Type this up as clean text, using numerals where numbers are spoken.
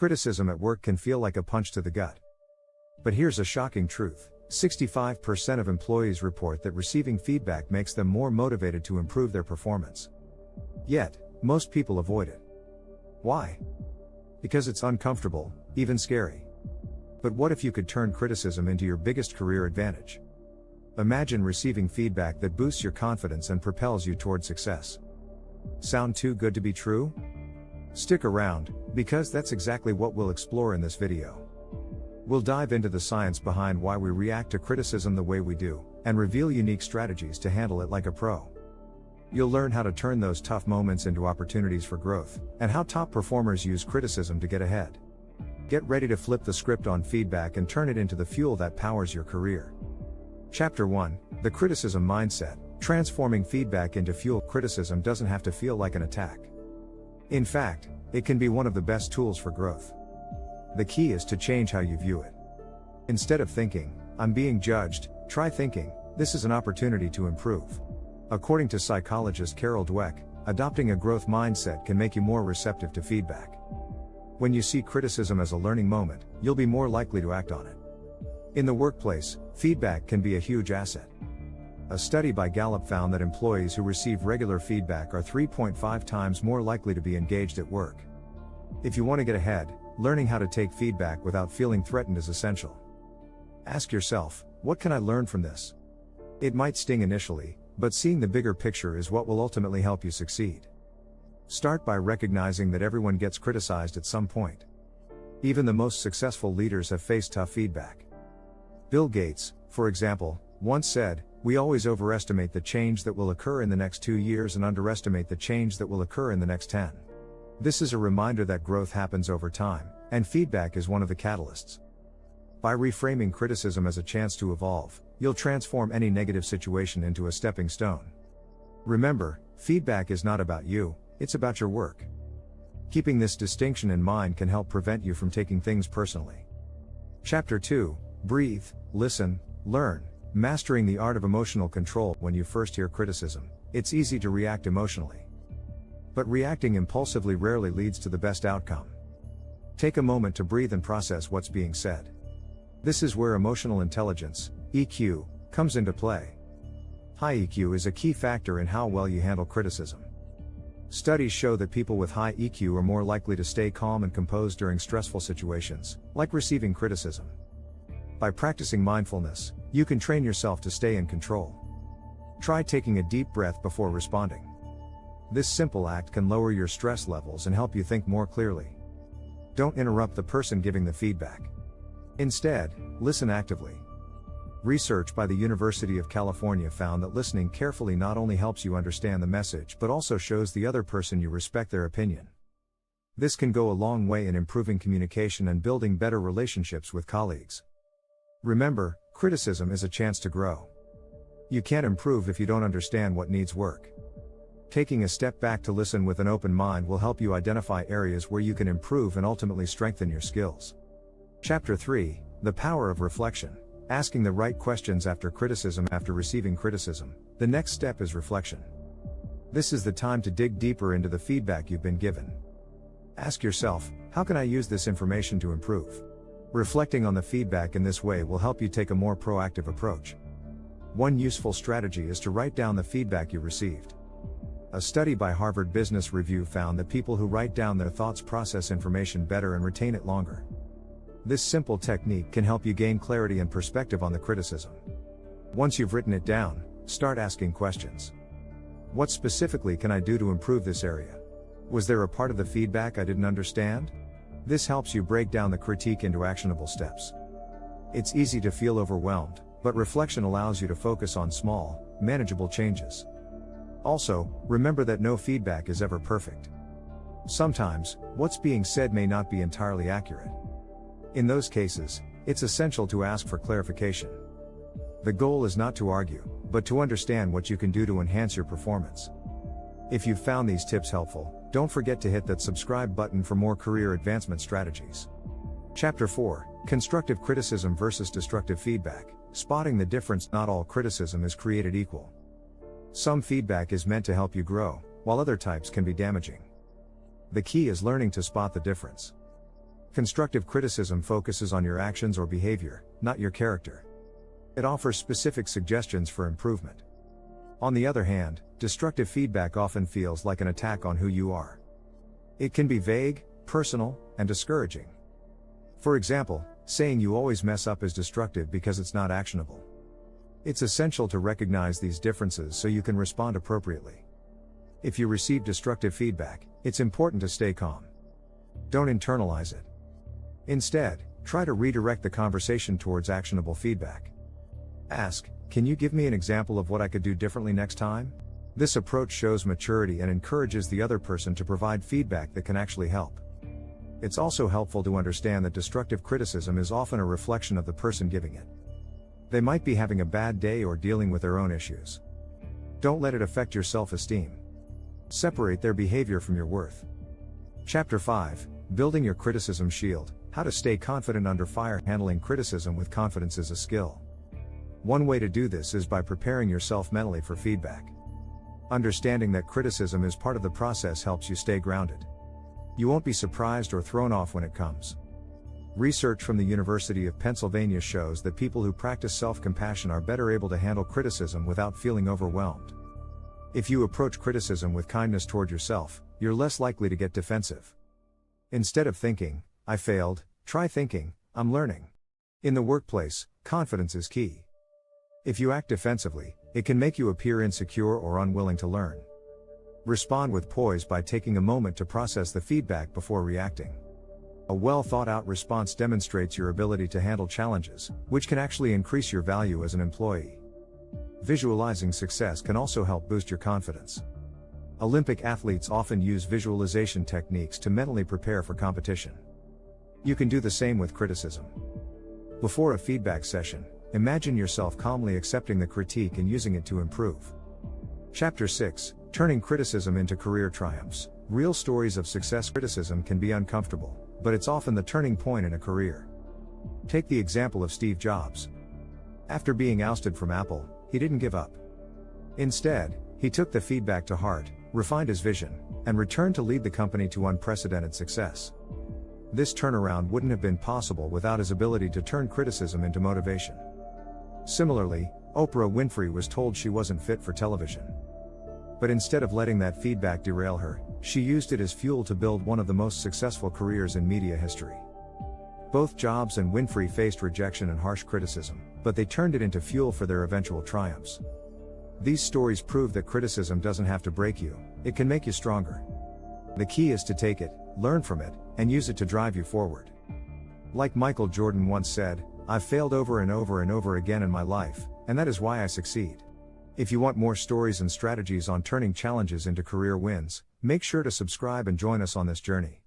Criticism at work can feel like a punch to the gut. But here's a shocking truth. 65% of employees report that receiving feedback makes them more motivated to improve their performance. Yet, most people avoid it. Why? Because it's uncomfortable, even scary. But what if you could turn criticism into your biggest career advantage? Imagine receiving feedback that boosts your confidence and propels you toward success. Sound too good to be true? Stick around, because that's exactly what we'll explore in this video. We'll dive into the science behind why we react to criticism the way we do, and reveal unique strategies to handle it like a pro. You'll learn how to turn those tough moments into opportunities for growth, and how top performers use criticism to get ahead. Get ready to flip the script on feedback and turn it into the fuel that powers your career. Chapter 1: The Criticism Mindset. Transforming feedback into fuel. Criticism doesn't have to feel like an attack. In fact, it can be one of the best tools for growth. The key is to change how you view it. Instead of thinking, "I'm being judged," try thinking, "This is an opportunity to improve." According to psychologist Carol Dweck, adopting a growth mindset can make you more receptive to feedback. When you see criticism as a learning moment, you'll be more likely to act on it. In the workplace, feedback can be a huge asset. A study by Gallup found that employees who receive regular feedback are 3.5 times more likely to be engaged at work. If you want to get ahead, learning how to take feedback without feeling threatened is essential. Ask yourself, what can I learn from this? It might sting initially, but seeing the bigger picture is what will ultimately help you succeed. Start by recognizing that everyone gets criticized at some point. Even the most successful leaders have faced tough feedback. Bill Gates, for example, once said, "We always overestimate the change that will occur in the next 2 years and underestimate the change that will occur in the next 10. This is a reminder that growth happens over time, and feedback is one of the catalysts. By reframing criticism as a chance to evolve, you'll transform any negative situation into a stepping stone. Remember, feedback is not about you, it's about your work. Keeping this distinction in mind can help prevent you from taking things personally. Chapter 2: Breathe, Listen, Learn. Mastering the art of emotional control. When you first hear criticism, it's easy to react emotionally. But reacting impulsively rarely leads to the best outcome. Take a moment to breathe and process what's being said. This is where emotional intelligence, EQ, comes into play. High EQ is a key factor in how well you handle criticism. Studies show that people with high EQ are more likely to stay calm and composed during stressful situations, like receiving criticism. By practicing mindfulness, you can train yourself to stay in control. Try taking a deep breath before responding. This simple act can lower your stress levels and help you think more clearly. Don't interrupt the person giving the feedback. Instead, listen actively. Research by the University of California found that listening carefully not only helps you understand the message but also shows the other person you respect their opinion. This can go a long way in improving communication and building better relationships with colleagues. Remember, criticism is a chance to grow. You can't improve if you don't understand what needs work. Taking a step back to listen with an open mind will help you identify areas where you can improve and ultimately strengthen your skills. Chapter 3: The Power of Reflection. Asking the right questions after criticism. After receiving criticism, the next step is reflection. This is the time to dig deeper into the feedback you've been given. Ask yourself, how can I use this information to improve? Reflecting on the feedback in this way will help you take a more proactive approach. One useful strategy is to write down the feedback you received. A study by Harvard Business Review found that people who write down their thoughts process information better and retain it longer. This simple technique can help you gain clarity and perspective on the criticism. Once you've written it down, start asking questions. What specifically can I do to improve this area? Was there a part of the feedback I didn't understand? This helps you break down the critique into actionable steps. It's easy to feel overwhelmed, but reflection allows you to focus on small, manageable changes. Also, remember that no feedback is ever perfect. Sometimes, what's being said may not be entirely accurate. In those cases, it's essential to ask for clarification. The goal is not to argue, but to understand what you can do to enhance your performance. If you've found these tips helpful, don't forget to hit that subscribe button for more career advancement strategies. Chapter 4: Constructive Criticism versus Destructive Feedback. Spotting the difference. Not all criticism is created equal. Some feedback is meant to help you grow, while other types can be damaging. The key is learning to spot the difference. Constructive criticism focuses on your actions or behavior, not your character. It offers specific suggestions for improvement. On the other hand, destructive feedback often feels like an attack on who you are. It can be vague, personal, and discouraging. For example, saying you always mess up is destructive because it's not actionable. It's essential to recognize these differences so you can respond appropriately. If you receive destructive feedback, it's important to stay calm. Don't internalize it. Instead, try to redirect the conversation towards actionable feedback. Ask, "Can you give me an example of what I could do differently next time?" This approach shows maturity and encourages the other person to provide feedback that can actually help. It's also helpful to understand that destructive criticism is often a reflection of the person giving it. They might be having a bad day or dealing with their own issues. Don't let it affect your self-esteem. Separate their behavior from your worth. Chapter 5, Building Your Criticism Shield, How to Stay Confident Under Fire. Handling criticism with confidence is a skill. One way to do this is by preparing yourself mentally for feedback. Understanding that criticism is part of the process helps you stay grounded. You won't be surprised or thrown off when it comes. Research from the University of Pennsylvania shows that people who practice self-compassion are better able to handle criticism without feeling overwhelmed. If you approach criticism with kindness toward yourself, you're less likely to get defensive. Instead of thinking, "I failed," try thinking, "I'm learning." In the workplace, confidence is key. If you act defensively, it can make you appear insecure or unwilling to learn. Respond with poise by taking a moment to process the feedback before reacting. A well-thought-out response demonstrates your ability to handle challenges, which can actually increase your value as an employee. Visualizing success can also help boost your confidence. Olympic athletes often use visualization techniques to mentally prepare for competition. You can do the same with criticism. Before a feedback session, imagine yourself calmly accepting the critique and using it to improve. Chapter 6, Turning Criticism into Career Triumphs. Real stories of success. Criticism can be uncomfortable, but it's often the turning point in a career. Take the example of Steve Jobs. After being ousted from Apple, he didn't give up. Instead, he took the feedback to heart, refined his vision, and returned to lead the company to unprecedented success. This turnaround wouldn't have been possible without his ability to turn criticism into motivation. Similarly, Oprah Winfrey was told she wasn't fit for television. But instead of letting that feedback derail her, she used it as fuel to build one of the most successful careers in media history. Both Jobs and Winfrey faced rejection and harsh criticism, but they turned it into fuel for their eventual triumphs. These stories prove that criticism doesn't have to break you, it can make you stronger. The key is to take it, learn from it, and use it to drive you forward. Like Michael Jordan once said, "I've failed over and over and over again in my life, and that is why I succeed." If you want more stories and strategies on turning challenges into career wins, make sure to subscribe and join us on this journey.